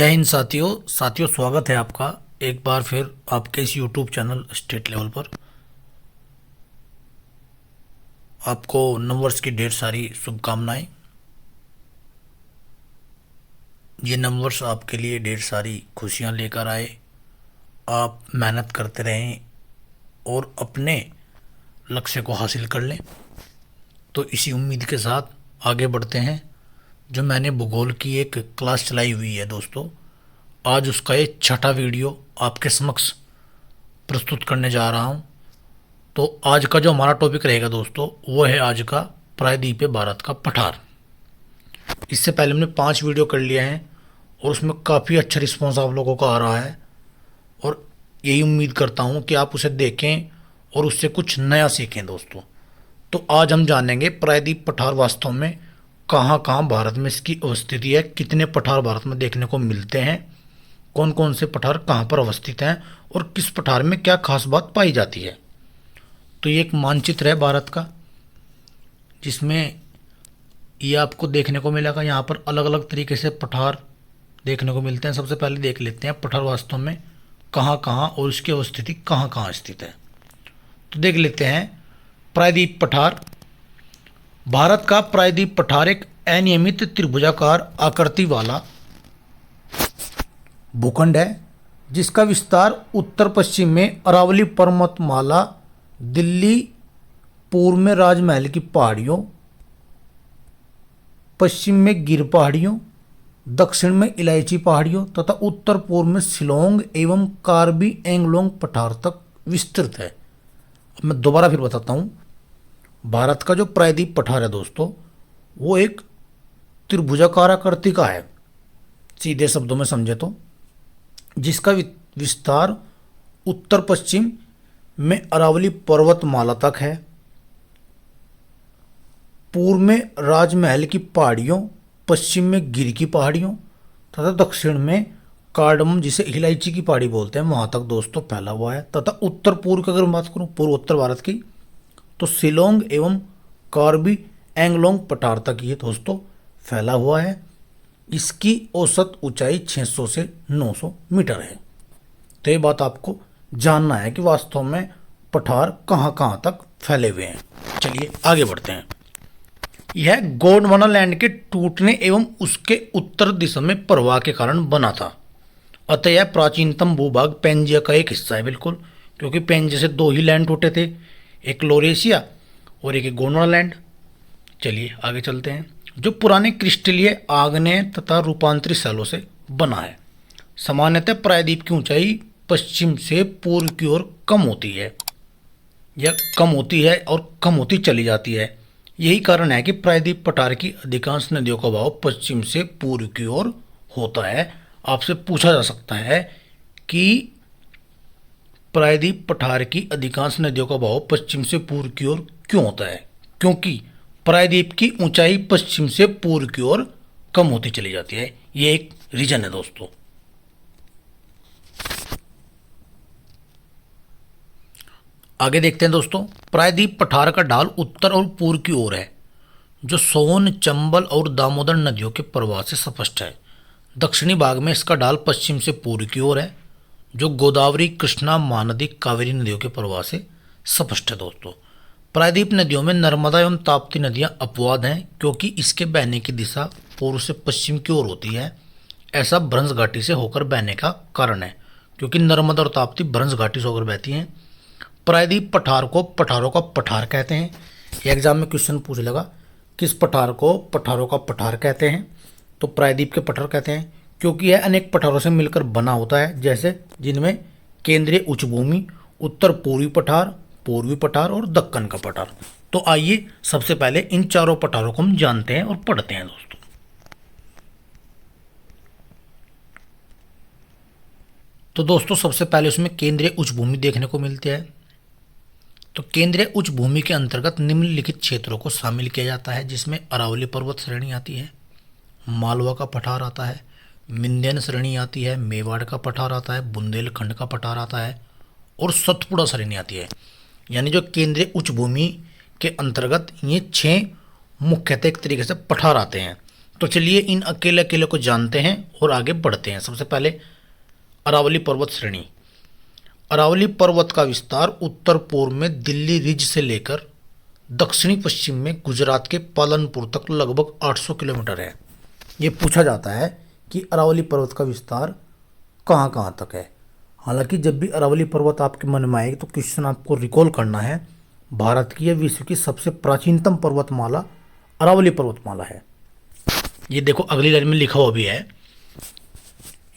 जय हिंद साथियों स्वागत है आपका एक बार फिर आपके इस यूट्यूब चैनल स्टेट लेवल पर। आपको नववर्ष की ढेर सारी शुभकामनाएं। ये नववर्ष आपके लिए ढेर सारी खुशियां लेकर आए। आप मेहनत करते रहें और अपने लक्ष्य को हासिल कर लें। तो इसी उम्मीद के साथ आगे बढ़ते हैं। जो मैंने भूगोल की एक क्लास चलाई हुई है दोस्तों, आज उसका ये छठा वीडियो आपके समक्ष प्रस्तुत करने जा रहा हूँ। तो आज का जो हमारा टॉपिक रहेगा दोस्तों, वो है आज का प्रायद्वीपीय भारत का पठार। इससे पहले हमने 5 वीडियो कर लिए हैं और उसमें काफ़ी अच्छा रिस्पॉन्स आप लोगों का आ रहा है और यही उम्मीद करता हूँ कि आप उसे देखें और उससे कुछ नया सीखें दोस्तों। तो आज हम जानेंगे प्रायद्वीप पठार वास्तव में कहाँ कहाँ भारत में इसकी अवस्थिति है, कितने पठार भारत में देखने को मिलते हैं, कौन कौन से पठार कहाँ पर अवस्थित हैं और किस पठार में क्या खास बात पाई जाती है। तो ये एक मानचित्र है भारत का, जिसमें ये आपको देखने को मिलेगा। यहाँ पर अलग अलग तरीके से पठार देखने को मिलते हैं। सबसे पहले देख लेते हैं पठार वास्तव में कहाँ कहाँ और उसकी अवस्थिति कहाँ कहाँ स्थित है। तो देख लेते हैं प्रायद्वीप पठार। भारत का प्रायद्वीप पठार एक अनियमित त्रिभुजाकार आकृति वाला भूखंड है, जिसका विस्तार उत्तर पश्चिम में अरावली पर्वतमाला, दिल्ली पूर्व में राजमहल की पहाड़ियों, पश्चिम में गिर पहाड़ियों, दक्षिण में इलायची पहाड़ियों तथा उत्तर पूर्व में शिलोंग एवं कार्बी एंगलोंग पठार तक विस्तृत है। अब मैं दोबारा फिर बताता हूँ। भारत का जो प्रायद्वीप पठार है दोस्तों, वो एक त्रिभुजाकार आकृति का है, सीधे शब्दों में समझे तो, जिसका विस्तार उत्तर पश्चिम में अरावली पर्वतमाला तक है, पूर्व में राजमहल की पहाड़ियों, पश्चिम में गिर की पहाड़ियों तथा दक्षिण में कार्डमम, जिसे इलायची की पहाड़ी बोलते हैं, वहाँ तक दोस्तों फैला हुआ है। तथा उत्तर पूर्व की अगर मैं बात करूँ, पूर्वोत्तर भारत की, तो शिलोंग एवं कार्बी एंगलोंग पठार तक ये दोस्तों फैला हुआ है। इसकी औसत ऊंचाई 600 से 900 मीटर है। तो ये बात आपको जानना है कि वास्तव में पठार कहाँ कहाँ तक फैले हुए हैं। चलिए आगे बढ़ते हैं। यह गोंडवाना लैंड के टूटने एवं उसके उत्तर दिशा में प्रवाह के कारण बना था। अतः यह प्राचीनतम भूभाग पेंजिया का एक हिस्सा है, बिल्कुल, क्योंकि पेंजिया से 2 ही लैंड टूटे थे, एक लोरेशिया और एक गोंडवाना लैंड। चलिए आगे चलते हैं। जो पुराने क्रिस्टलीय आग्नेय तथा रूपांतरित शैलों से बना है। सामान्यतः प्रायद्वीप की ऊंचाई पश्चिम से पूर्व की ओर कम होती है, या कम होती है और कम होती चली जाती है। यही कारण है कि प्रायद्वीप पठार की अधिकांश नदियों का बहाव पश्चिम से पूर्व की ओर होता है। आपसे पूछा जा सकता है कि प्रायद्वीप पठार की अधिकांश नदियों का बहाव पश्चिम से पूर्व की ओर क्यों होता है? क्योंकि प्रायद्वीप की ऊंचाई पश्चिम से पूर्व की ओर कम होती चली जाती है। ये एक रीजन है दोस्तों। आगे देखते हैं दोस्तों। प्रायद्वीप पठार का ढाल उत्तर और पूर्व की ओर है, जो सोन, चंबल और दामोदर नदियों के प्रवाह से स्पष्ट है। दक्षिणी भाग में इसका ढाल पश्चिम से पूर्व की ओर है, जो गोदावरी, कृष्णा, महानदी, कावेरी नदियों के प्रवाह से स्पष्ट है दोस्तों। प्रायद्वीप नदियों में नर्मदा एवं ताप्ती नदियां अपवाद हैं, क्योंकि इसके बहने की दिशा पूर्व से पश्चिम की ओर होती है। ऐसा भ्रंश घाटी से होकर बहने का कारण है, क्योंकि नर्मदा और ताप्ती भ्रंश घाटी से होकर बहती हैं। प्रायद्वीप पठार को पठारों का पठार कहते हैं। ये एग्जाम में क्वेश्चन पूछ लेगा, किस पठार को पठारों का पठार कहते हैं? तो प्रायद्वीप के पठार कहते हैं, क्योंकि यह अनेक पठारों से मिलकर बना होता है, जैसे जिनमें केंद्रीय उच्चभूमि, उत्तर पूर्वी पठार, पूर्वी पठार और दक्कन का पठार। तो आइए सबसे पहले इन चारों पठारों को हम जानते हैं और पढ़ते हैं दोस्तों। तो दोस्तों सबसे पहले उसमें केंद्रीय उच्चभूमि देखने को मिलती है। तो केंद्रीय उच्चभूमि के अंतर्गत निम्नलिखित क्षेत्रों को शामिल किया जाता है, जिसमें अरावली पर्वत श्रेणी आती है, मालवा का पठार आता है, विंध्यन श्रेणी आती है, मेवाड़ का पठार आता है, बुंदेलखंड का पठार आता है और सतपुड़ा श्रेणी आती है। यानी जो केंद्रीय उच्चभूमि के अंतर्गत ये 6 मुख्यतः एक तरीके से पठार आते हैं। तो चलिए इन अकेले अकेले को जानते हैं और आगे बढ़ते हैं। सबसे पहले अरावली पर्वत श्रेणी। अरावली पर्वत का विस्तार उत्तर पूर्व में दिल्ली रिज से लेकर दक्षिणी पश्चिम में गुजरात के पालनपुर तक लगभग 800 किलोमीटर है। ये पूछा जाता है कि अरावली पर्वत का विस्तार कहाँ कहाँ तक है। हालांकि जब भी अरावली पर्वत आपके मन में आए तो क्वेश्चन आपको रिकॉल करना है, भारत की या विश्व की सबसे प्राचीनतम पर्वतमाला अरावली पर्वतमाला है। ये देखो अगली लाइन में लिखा हुआ भी है,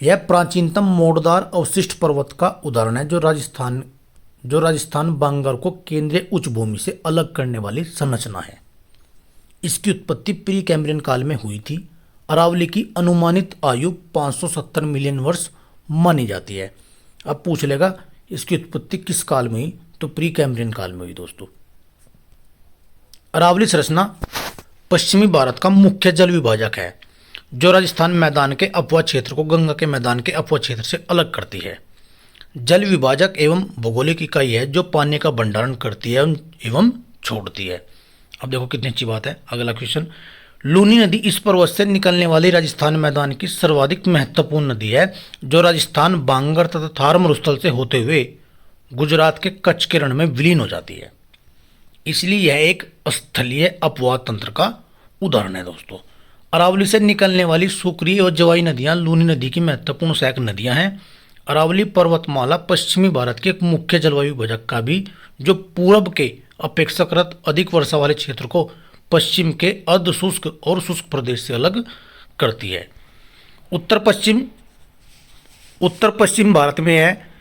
यह प्राचीनतम मोड़दार अवशिष्ट पर्वत का उदाहरण है जो राजस्थान बांगर को केंद्रीय उच्च भूमि से अलग करने वाली संरचना है। इसकी उत्पत्ति प्री कैम्ब्रियन काल में हुई थी। अरावली की अनुमानित आयु 570 मिलियन वर्ष मानी जाती है। अब पूछ लेगा इसकी उत्पत्ति किस काल में हुई, तो प्री कैम्ब्रियन काल में हुई। दोस्तों अरावली संरचना पश्चिमी भारत का मुख्य जल विभाजक है जो राजस्थान मैदान के अपवा क्षेत्र को गंगा के मैदान के अपवा क्षेत्र से अलग करती है। जल विभाजक एवं भौगोलिक इकाई है जो पानी का भंडारण करती है एवं छोड़ती है। अब देखो कितनी अच्छी बात है। अगला क्वेश्चन, लूनी नदी इस पर्वत से निकलने वाली राजस्थान मैदान की सर्वाधिक महत्वपूर्ण नदी है जो राजस्थान बांगर तथा थार मरुस्थल से होते हुए गुजरात के कच्छ के रण में विलीन हो जाती है। इसलिए यह एक स्थलीय अपवाह तंत्र का उदाहरण है। दोस्तों अरावली से निकलने वाली सुक्रिय और जवाई नदियां लूनी नदी की महत्वपूर्ण सहायक नदियां हैं। अरावली पर्वतमाला पश्चिमी भारत के एक मुख्य जलवायु विभाजक का भी जो पूर्व के अपेक्षाकृत अधिक वर्षा वाले क्षेत्र को पश्चिम के अर्ध शुष्क और शुष्क प्रदेश से अलग करती है। उत्तर पश्चिम भारत में है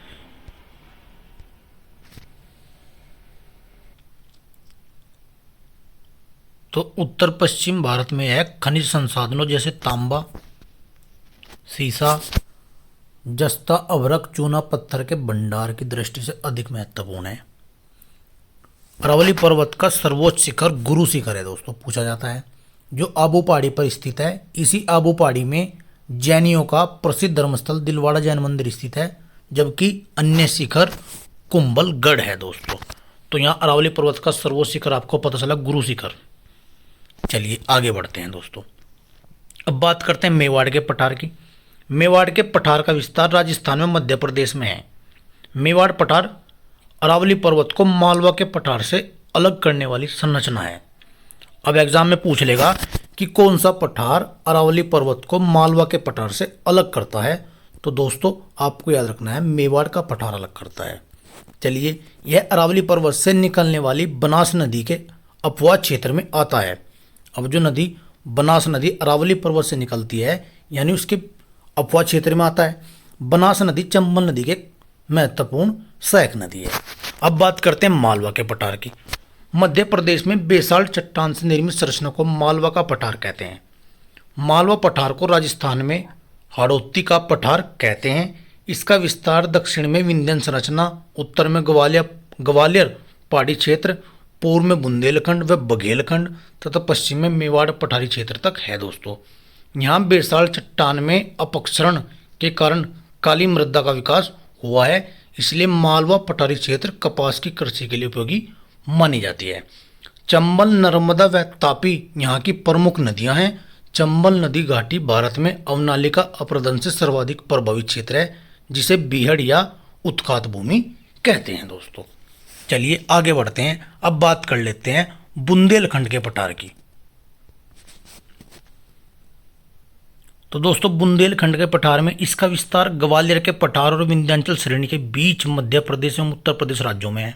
तो उत्तर पश्चिम भारत में है खनिज संसाधनों जैसे तांबा, सीसा, जस्ता, अभ्रक, चूना पत्थर के भंडार की दृष्टि से अधिक महत्वपूर्ण है। अरावली पर्वत का सर्वोच्च शिखर गुरु शिखर है। दोस्तों पूछा जाता है जो आबू पहाड़ी पर स्थित है। इसी आबू पहाड़ी में जैनियों का प्रसिद्ध धर्मस्थल दिलवाड़ा जैन मंदिर स्थित है, जबकि अन्य शिखर कुंभलगढ़ है। दोस्तों तो यहाँ अरावली पर्वत का सर्वोच्च शिखर आपको पता चला गुरु शिखर। चलिए आगे बढ़ते हैं। दोस्तों अब बात करते हैं मेवाड़ के पठार की। मेवाड़ के पठार का विस्तार राजस्थान में मध्य प्रदेश में है। मेवाड़ पठार अरावली पर्वत को मालवा के पठार से अलग करने वाली संरचना है। अब एग्जाम में पूछ लेगा कि कौन सा पठार अरावली पर्वत को मालवा के पठार से अलग करता है, तो दोस्तों आपको याद रखना है मेवाड़ का पठार अलग करता है। चलिए यह अरावली पर्वत से निकलने वाली बनास नदी के अपवा क्षेत्र में आता है। अब जो नदी बनास नदी अरावली पर्वत से निकलती है यानी उसके अपवा क्षेत्र में आता है। बनास नदी चंबल नदी के महत्वपूर्ण सहायक नदी है। अब बात करते हैं मालवा के पठार की। मध्य प्रदेश में बेसाल्ट चट्टान से निर्मित संरचना को मालवा का पठार कहते हैं। मालवा पठार को राजस्थान में हाड़ौती का पठार कहते हैं। इसका विस्तार दक्षिण में विंध्यन संरचना, उत्तर में ग्वालियर पहाड़ी क्षेत्र, पूर्व में बुंदेलखंड व बघेलखंड तथा पश्चिम में मेवाड़ पठारी क्षेत्र तक है। दोस्तों यहाँ बेसाल्ट चट्टान में अपक्षरण के कारण काली मृदा का विकास हुआ है, इसलिए मालवा पठारी क्षेत्र कपास की कृषि के लिए उपयोगी मानी जाती है। चंबल, नर्मदा व तापी यहाँ की प्रमुख नदियाँ हैं। चंबल नदी घाटी भारत में अवनालिका अपरदन से सर्वाधिक प्रभावित क्षेत्र है, जिसे बीहड़ या उत्खात भूमि कहते हैं। दोस्तों चलिए आगे बढ़ते हैं। अब बात कर लेते हैं बुंदेलखंड के पठार की। तो दोस्तों बुंदेलखंड के पठार में इसका विस्तार ग्वालियर के पठार और विंध्याचल श्रेणी के बीच मध्य प्रदेश एवं उत्तर प्रदेश राज्यों में है।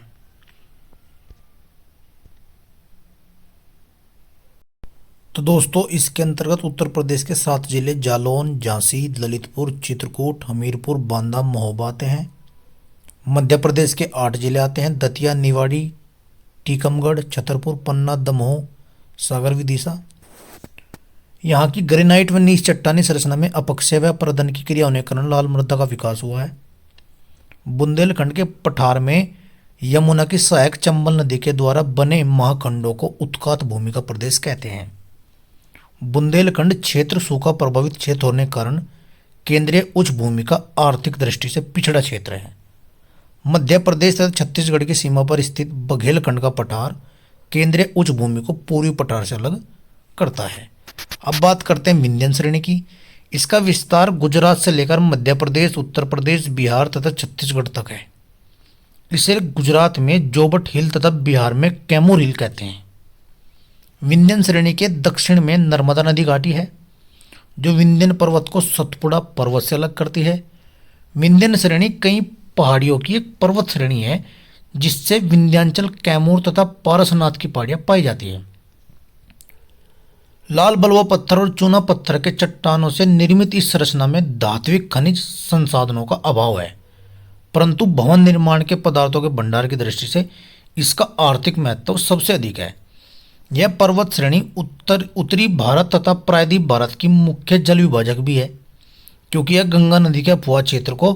तो दोस्तों इसके अंतर्गत उत्तर प्रदेश के 7 जिले जालौन, झांसी, ललितपुर, चित्रकूट, हमीरपुर, बांदा, महोबा आते हैं। मध्य प्रदेश के 8 जिले आते हैं, दतिया, निवाड़ी, टीकमगढ़, छतरपुर, पन्ना, दमोह, सागर, विदिशा। यहाँ की ग्रेनाइट व नीच चट्टानी संरचना में अपक्षय व प्रदन की क्रिया होने के कारण लाल मृदा का विकास हुआ है। बुंदेलखंड के पठार में यमुना की सहायक चंबल नदी के द्वारा बने महाखंडों को उत्खात भूमि का प्रदेश कहते हैं। बुंदेलखंड क्षेत्र सूखा प्रभावित क्षेत्र होने के कारण केंद्रीय उच्च भूमि का आर्थिक दृष्टि से पिछड़ा क्षेत्र है। मध्य प्रदेश तथा छत्तीसगढ़ की सीमा पर स्थित बघेलखंड का पठार केंद्रीय उच्च भूमि को पूर्वी पठार से अलग करता है। अब बात करते हैं विंध्यन श्रेणी की। इसका विस्तार गुजरात से लेकर मध्य प्रदेश, उत्तर प्रदेश, बिहार तथा छत्तीसगढ़ तक है। इसे गुजरात में जोबट हिल तथा बिहार में कैमूर हिल कहते हैं। विंध्यन श्रेणी के दक्षिण में नर्मदा नदी घाटी है, जो विंध्यन पर्वत को सतपुड़ा पर्वत से अलग करती है। विंध्यन श्रेणी कई पहाड़ियों की एक पर्वत श्रेणी है, जिससे विंध्याचल, कैमूर तथा पारसनाथ की पहाड़ियां पाई जाती है। लाल बलुआ पत्थर और चूना पत्थर के चट्टानों से निर्मित इस संरचना में धात्विक खनिज संसाधनों का अभाव है, परंतु भवन निर्माण के पदार्थों के भंडार की दृष्टि से इसका आर्थिक महत्व सबसे अधिक है। यह पर्वत श्रेणी उत्तरी भारत तथा प्रायद्वीप भारत की मुख्य जल विभाजक भी है, क्योंकि यह गंगा नदी के अपवाह क्षेत्र को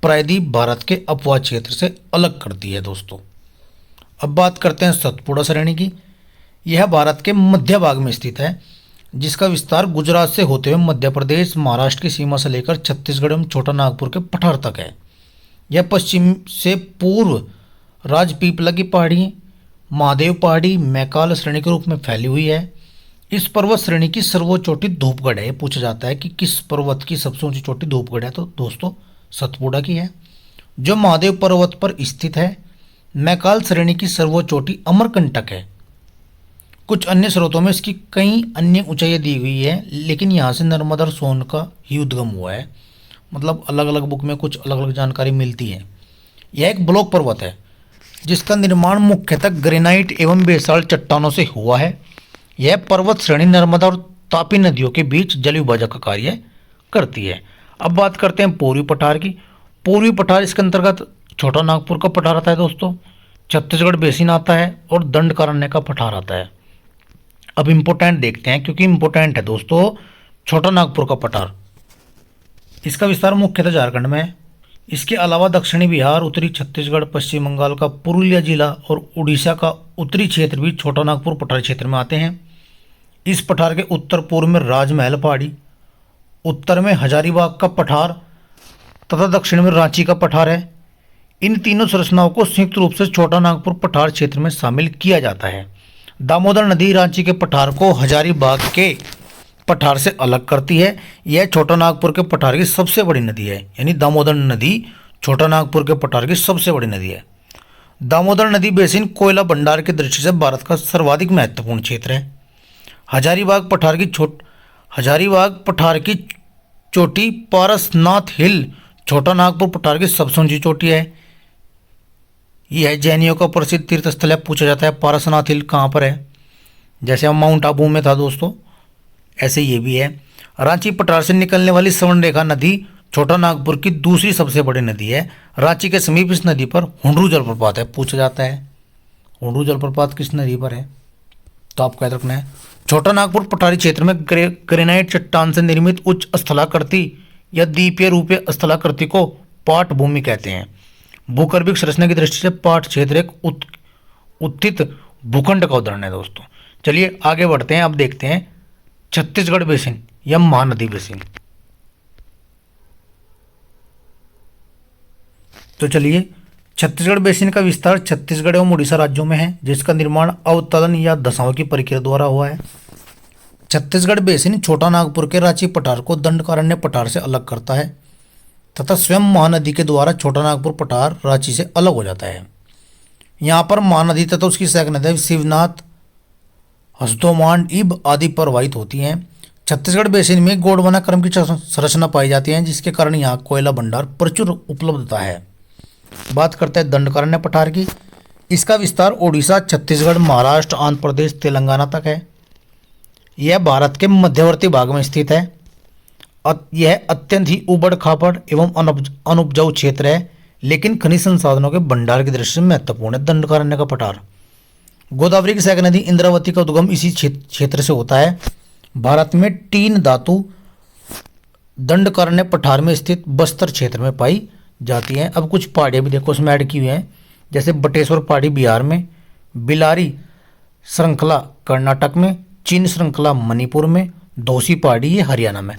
प्रायद्वीप भारत के अपवाह क्षेत्र से अलग करती है। दोस्तों, अब बात करते हैं सतपुड़ा श्रेणी की। यह भारत के मध्य भाग में स्थित है, जिसका विस्तार गुजरात से होते हुए मध्य प्रदेश, महाराष्ट्र की सीमा से लेकर छत्तीसगढ़ एवं छोटा नागपुर के पठार तक है। यह पश्चिम से पूर्व राजपीपला की पहाड़ी, महादेव पहाड़ी, मैकाल श्रेणी के रूप में फैली हुई है। इस पर्वत श्रेणी की सर्वोच्च चोटी धूपगढ़ है। पूछा जाता है कि किस पर्वत की सबसे ऊंची चोटी धूपगढ़ है, तो दोस्तों सतपुड़ा की है, जो महादेव पर्वत पर स्थित है। मैकाल श्रेणी की सर्वोच्च चोटी अमरकंटक है। कुछ अन्य स्रोतों में इसकी कई अन्य ऊंचाइयां दी हुई है, लेकिन यहाँ से नर्मदा और सोन का ही उद्गम हुआ है। मतलब अलग अलग बुक में कुछ अलग अलग जानकारी मिलती है। यह एक ब्लॉक पर्वत है, जिसका निर्माण मुख्यतः ग्रेनाइट एवं बेसाल्ट चट्टानों से हुआ है। यह पर्वत श्रेणी नर्मदा और तापी नदियों के बीच जल विभाजक का कार्य करती है। अब बात करते हैं पूर्वी पठार की। पूर्वी पठार इसके अंतर्गत छोटा नागपुर का पठार आता है दोस्तों, छत्तीसगढ़ बेसिन आता है और दंडकारण्य का पठार आता है। अब इम्पोर्टेंट देखते हैं, क्योंकि इम्पोर्टेंट है दोस्तों छोटा नागपुर का पठार। इसका विस्तार मुख्यतः झारखंड में है। इसके अलावा दक्षिणी बिहार, उत्तरी छत्तीसगढ़, पश्चिम बंगाल का पुरुलिया जिला और उड़ीसा का उत्तरी क्षेत्र भी छोटा नागपुर पठार क्षेत्र में आते हैं। इस पठार के उत्तर पूर्व में राजमहल पहाड़ी, उत्तर में हजारीबाग का पठार तथा दक्षिण में रांची का पठार है। इन तीनों संरचनाओं को संयुक्त रूप से छोटा नागपुर पठार क्षेत्र में शामिल किया जाता है। दामोदर नदी रांची के पठार को हजारीबाग के पठार से अलग करती है। यह छोटा नागपुर के पठार की सबसे बड़ी नदी है, यानी दामोदर नदी छोटा नागपुर के पठार की सबसे बड़ी नदी है। दामोदर नदी बेसिन कोयला भंडार की दृष्टि से भारत का सर्वाधिक महत्वपूर्ण क्षेत्र है। हजारीबाग पठार की चोटी पारसनाथ हिल छोटा नागपुर पठार की सबसे ऊंची चोटी है। यह जैनियों का प्रसिद्ध तीर्थ स्थल है। पूछा जाता है पारसनाथ हिल कहाँ पर है, जैसे हम माउंट आबू में था दोस्तों, ऐसे ये भी है। रांची पठार से निकलने वाली स्वर्णरेखा नदी छोटा नागपुर की दूसरी सबसे बड़ी नदी है। रांची के समीप इस नदी पर हुंडरू जलप्रपात है। पूछा जाता है हुंडरू जलप्रपात किस नदी पर है, तो आपको याद रखना है। छोटा नागपुर पठारी क्षेत्र में ग्रेनाइट चट्टान से निर्मित उच्च स्थलाकृति या द्वीपीय रूपीय स्थलाकृति को पाट भूमि कहते हैं। भूगर्भिक संरचना की दृष्टि से पाट क्षेत्र एक उत्थित भूखंड का उदाहरण है दोस्तों। चलिए आगे बढ़ते हैं। अब देखते हैं छत्तीसगढ़ बेसिन या महानदी बेसिन। तो चलिए, छत्तीसगढ़ बेसिन का विस्तार छत्तीसगढ़ एवं उड़ीसा राज्यों में है, जिसका निर्माण अवतरण या दशाओं की प्रक्रिया द्वारा हुआ है। छत्तीसगढ़ बेसिन छोटा नागपुर के रांची पठार को दंडकारण्य पठार से अलग करता है तथा स्वयं महानदी के द्वारा छोटा नागपुर पठार रांची से अलग हो जाता है। यहाँ पर महानदी तथा उसकी सहायक नदियाँ शिवनाथ, हसदोमांड, इब आदि प्रवाहित होती हैं। छत्तीसगढ़ बेसिन में गोंडवाना क्रम की संरचना पाई जाती है, जिसके कारण यहाँ कोयला भंडार प्रचुर उपलब्धता है। बात करते हैं दंडकारण्य पठार की। इसका विस्तार ओडिशा, छत्तीसगढ़, महाराष्ट्र, आंध्र प्रदेश, तेलंगाना तक है। यह भारत के मध्यवर्ती भाग में स्थित है। यह अत्यंत ही उबड़ खाबड़ एवं अनुपजाऊ क्षेत्र है, लेकिन खनिज संसाधनों के भंडार की दृष्टि से महत्वपूर्ण है। दंडकारण्य का पठार गोदावरी की सहायक नदी इंद्रावती का उद्गम इसी क्षेत्र से होता है। भारत में टीन धातु दंडकारण्य पठार में स्थित बस्तर क्षेत्र में पाई जाती हैं। अब कुछ पहाड़ियाँ भी देखो उसमें ऐड की हुई हैं, जैसे बटेश्वर पहाड़ी बिहार में, बिलारी श्रृंखला कर्नाटक में, चीन श्रृंखला मणिपुर में, धौसी पहाड़ी ये हरियाणा में।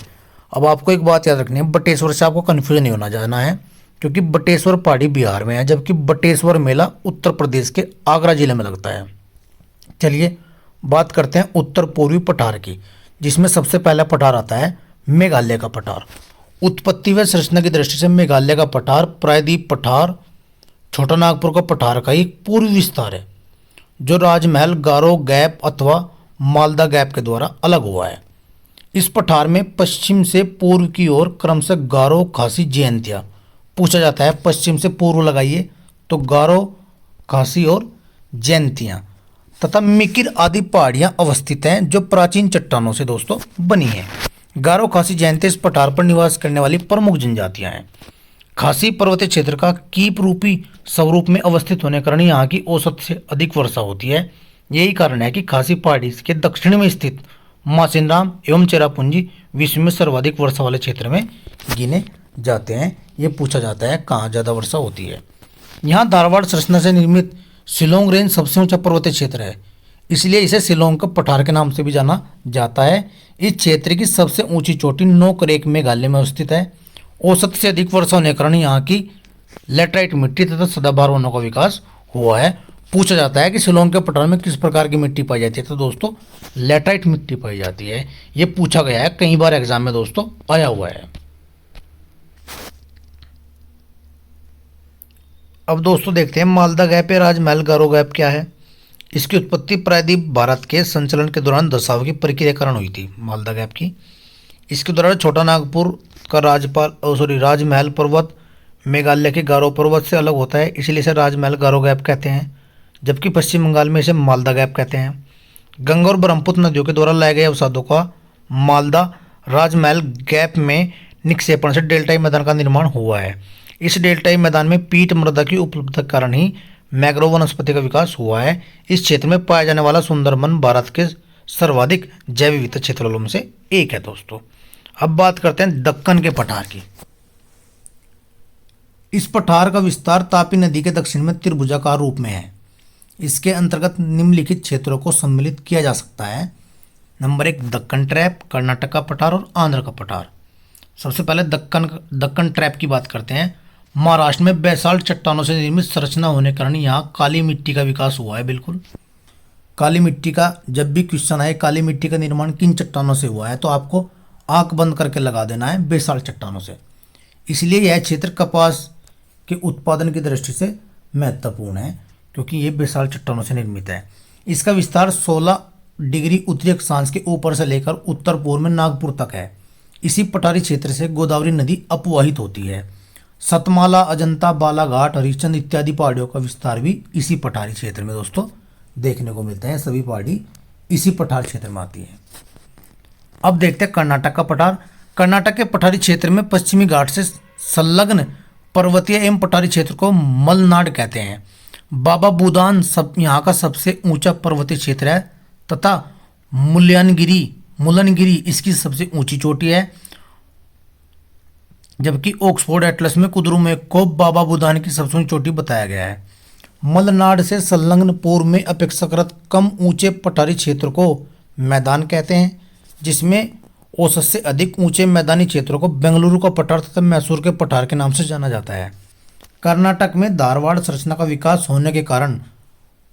अब आपको एक बात याद रखनी है, बटेश्वर से आपको कन्फ्यूजन नहीं होना जाना है, क्योंकि बटेश्वर पहाड़ी बिहार में है, जबकि बटेश्वर मेला उत्तर प्रदेश के आगरा जिले में लगता है। चलिए बात करते हैं उत्तर पूर्वी पठार की, जिसमें सबसे पहला पठार आता है मेघालय का पठार। उत्पत्ति व संरचना की दृष्टि से मेघालय का पठार प्रायद्वीप पठार छोटा नागपुर का पठार का एक पूर्वी विस्तार है, जो राजमहल गारो गैप अथवा मालदा गैप के द्वारा अलग हुआ है। इस पठार में पश्चिम से पूर्व की ओर क्रमशः गारो खासी जयंतिया, पूछा जाता है पश्चिम से पूर्व लगाइए तो गारो खासी और जयंतियाँ तथा मिकिर आदि पहाड़ियाँ अवस्थित हैं, जो प्राचीन चट्टानों से दोस्तों बनी हैं। गारो खासी जयंती इस पठार पर निवास करने वाली प्रमुख जनजातियाँ हैं। खासी पर्वतीय क्षेत्र का कीप रूपी स्वरूप में अवस्थित होने के कारण यहाँ की औसत से अधिक वर्षा होती है। यही कारण है कि खासी पहाड़ी के दक्षिण में स्थित मासिनराम एवं चेरापूंजी विश्व में सर्वाधिक वर्षा वाले क्षेत्र में गिने जाते हैं। ये पूछा जाता है कहाँ ज़्यादा वर्षा होती है। यहाँ धारवाड़ संरचना से निर्मित शिलोंग रेंज सबसे ऊंचा पर्वतीय क्षेत्र है, इसलिए इसे शिलोंग का पठार के नाम से भी जाना जाता है। इस क्षेत्र की सबसे ऊंची चोटी नोकरेक मेघालय में स्थित है। औसत से अधिक वर्षा होने के कारण यहाँ की लेटराइट मिट्टी तथा सदाबहार वनों का विकास हुआ है। पूछा जाता है कि शिलोंग के पठार में किस प्रकार की मिट्टी पाई जाती है, तो दोस्तों लेटराइट मिट्टी पाई जाती है। ये पूछा गया है, कई बार एग्जाम में दोस्तों आया हुआ है। अब दोस्तों देखते हैं मालदा गैप या राजमहल गारो गैप क्या है। इसकी उत्पत्ति प्रायद्वीप भारत के संचलन के दौरान दशाव की प्रक्रिया कारण हुई थी मालदा गैप की। इसके दौरान छोटा नागपुर का राजमहल पर्वत मेघालय के गारो पर्वत से अलग होता है, इसलिए इसे राजमहल गारो गैप कहते हैं, जबकि पश्चिम बंगाल में इसे मालदा गैप कहते हैं। गंगा और ब्रह्मपुत्र नदियों के द्वारा लाए गए अवसादों का मालदा राजमहल गैप में निक्षेपण से डेल्टाई मैदान का निर्माण हुआ है। इस डेल्टाई मैदान में पीट मृदा की उपलब्धता के कारण ही मैग्रोव वनस्पति का विकास हुआ है। इस क्षेत्र में पाया जाने वाला सुंदरबन भारत के सर्वाधिक जैव विविधता क्षेत्रों में से एक है दोस्तों। अब बात करते हैं दक्कन के पठार की। इस पठार का विस्तार तापी नदी के दक्षिण में त्रिभुजाकार रूप में है। इसके अंतर्गत निम्नलिखित क्षेत्रों को सम्मिलित किया जा सकता है। नंबर 1 दक्कन ट्रैप, कर्नाटक का पठार और आंध्र का पठार। सबसे पहले दक्कन ट्रैप की बात करते हैं। महाराष्ट्र में बेसाल्ट चट्टानों से निर्मित संरचना होने के कारण यहाँ काली मिट्टी का विकास हुआ है। बिल्कुल काली मिट्टी का जब भी क्वेश्चन आए काली मिट्टी का निर्माण किन चट्टानों से हुआ है, तो आपको आंख बंद करके लगा देना है बेसाल्ट चट्टानों से। इसलिए यह क्षेत्र कपास के उत्पादन की दृष्टि से महत्वपूर्ण है, क्योंकि ये बेसाल्ट चट्टानों से निर्मित है। इसका विस्तार 16 डिग्री उत्तरी अक्षांश के ऊपर से लेकर उत्तर पूर्व में नागपुर तक है। इसी पठारी क्षेत्र से गोदावरी नदी अपवाहित होती है। सतमाला, अजंता, बालाघाट, हरिश्चंद्र इत्यादि पहाड़ियों का विस्तार भी इसी पठारी क्षेत्र में दोस्तों देखने को मिलते हैं। सभी पहाड़ी इसी पठार क्षेत्र में आती है। अब देखते हैं कर्नाटक का पठार। कर्नाटक के पठारी क्षेत्र में पश्चिमी घाट से संलग्न पर्वतीय एवं पठारी क्षेत्र को मलनाड कहते हैं। बाबा बुदान यहाँ का सबसे ऊंचा पर्वतीय क्षेत्र है तथा मुलनगिरी इसकी सबसे ऊंची चोटी है, जबकि ऑक्सफोर्ड एटलस में कुद्रुमेक को बाबा बुदान की सबसे ऊंची चोटी बताया गया है। मलनाड से संलग्न पूर्व में अपेक्षाकृत कम ऊंचे पठारी क्षेत्र को मैदान कहते हैं, जिसमें औसत से अधिक ऊंचे मैदानी क्षेत्रों को बेंगलुरु का पठार तथा मैसूर के पठार के नाम से जाना जाता है। कर्नाटक में धारवाड़ संरचना का विकास होने के कारण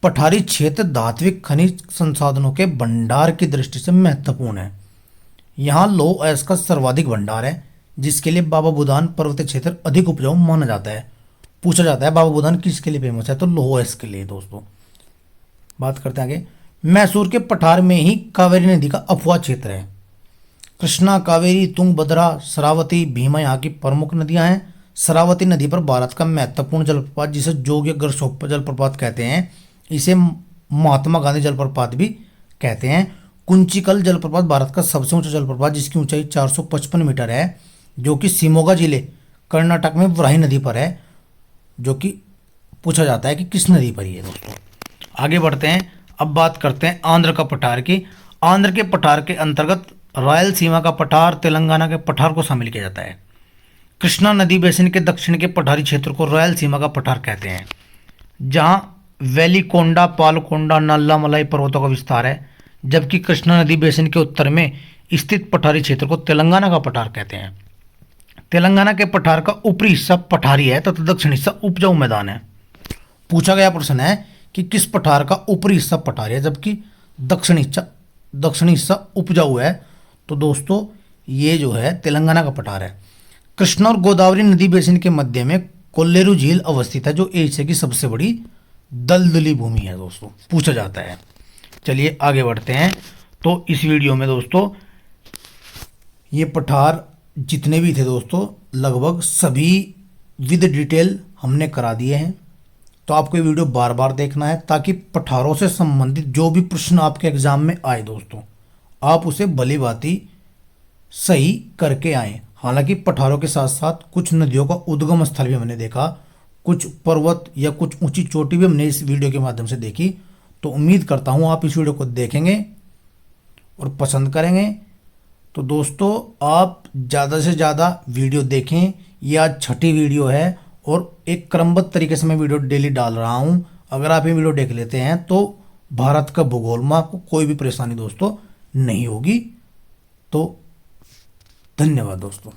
पठारी क्षेत्र धात्विक खनिज संसाधनों के भंडार की दृष्टि से महत्वपूर्ण है। यहाँ लौह अयस्क का सर्वाधिक भंडार है, जिसके लिए बाबा बुदान पर्वतीय क्षेत्र अधिक उपजाऊ माना जाता है। पूछा जाता है बाबा बुदान किसके लिए फेमस है, तो लौह अयस्क के लिए दोस्तों। बात करते हैं आगे। मैसूर के पठार में ही कावेरी नदी का अफवाह क्षेत्र है। कृष्णा, कावेरी, तुंगभद्रा, शरावती, भीमा यहाँ की प्रमुख नदियां हैं। शरावती नदी पर भारत का महत्वपूर्ण जलप्रपात, जिसे जोग गरसोप्पा जलप्रपात कहते हैं, इसे महात्मा गांधी जलप्रपात भी कहते हैं। कुंचिकल जलप्रपात भारत का सबसे ऊंचा जलप्रपात, जिसकी ऊंचाई 455 मीटर है, जो कि शिमोगा जिले कर्नाटक में वराही नदी पर है, जो कि पूछा जाता है कि किस नदी पर ही है दोस्तों। आगे बढ़ते हैं। अब बात करते हैं आंध्र का पठार की। आंध्र के पठार के अंतर्गत रायलसीमा का पठार, तेलंगाना के पठार को शामिल किया जाता है। कृष्णा नदी बेसिन के दक्षिण के पठारी क्षेत्र को रायलसीमा का पठार कहते हैं, जहां वेलिकोंडा, पालकोंडा, नल्लामलाई पर्वतों का विस्तार है, जबकि कृष्णा नदी बेसिन के उत्तर में स्थित पठारी क्षेत्र को तेलंगाना का पठार कहते हैं। तेलंगाना के पठार का ऊपरी हिस्सा पठारी है तथा दक्षिणी हिस्सा उपजाऊ मैदान है। पूछा गया प्रश्न है कि किस पठार का ऊपरी हिस्सा पठारी है जबकि दक्षिणी हिस्सा उपजाऊ है, तो दोस्तों ये जो है तेलंगाना का पठार है। कृष्णा और गोदावरी नदी बेसिन के मध्य में कोल्लेरू झील अवस्थित है, जो एशिया की सबसे बड़ी दलदली भूमि है दोस्तों, पूछा जाता है। चलिए आगे बढ़ते हैं। तो इस वीडियो में दोस्तों ये पठार जितने भी थे दोस्तों लगभग सभी विद डिटेल हमने करा दिए हैं। तो आपको ये वीडियो बार बार देखना है ताकि पठारों से संबंधित जो भी प्रश्न आपके एग्जाम में आए दोस्तों, आप उसे भली भांति सही करके आए। हालांकि पठारों के साथ साथ कुछ नदियों का उद्गम स्थल भी हमने देखा, कुछ पर्वत या कुछ ऊंची चोटी भी हमने इस वीडियो के माध्यम से देखी। तो उम्मीद करता हूं आप इस वीडियो को देखेंगे और पसंद करेंगे। तो दोस्तों आप ज़्यादा से ज़्यादा वीडियो देखें। ये आज छठी वीडियो है और एक क्रमबद्ध तरीके से मैं वीडियो डेली डाल रहा हूँ। अगर आप ये वीडियो देख लेते हैं तो भारत का भूगोल में आपको कोई भी परेशानी दोस्तों नहीं होगी। तो धन्यवाद दोस्तों।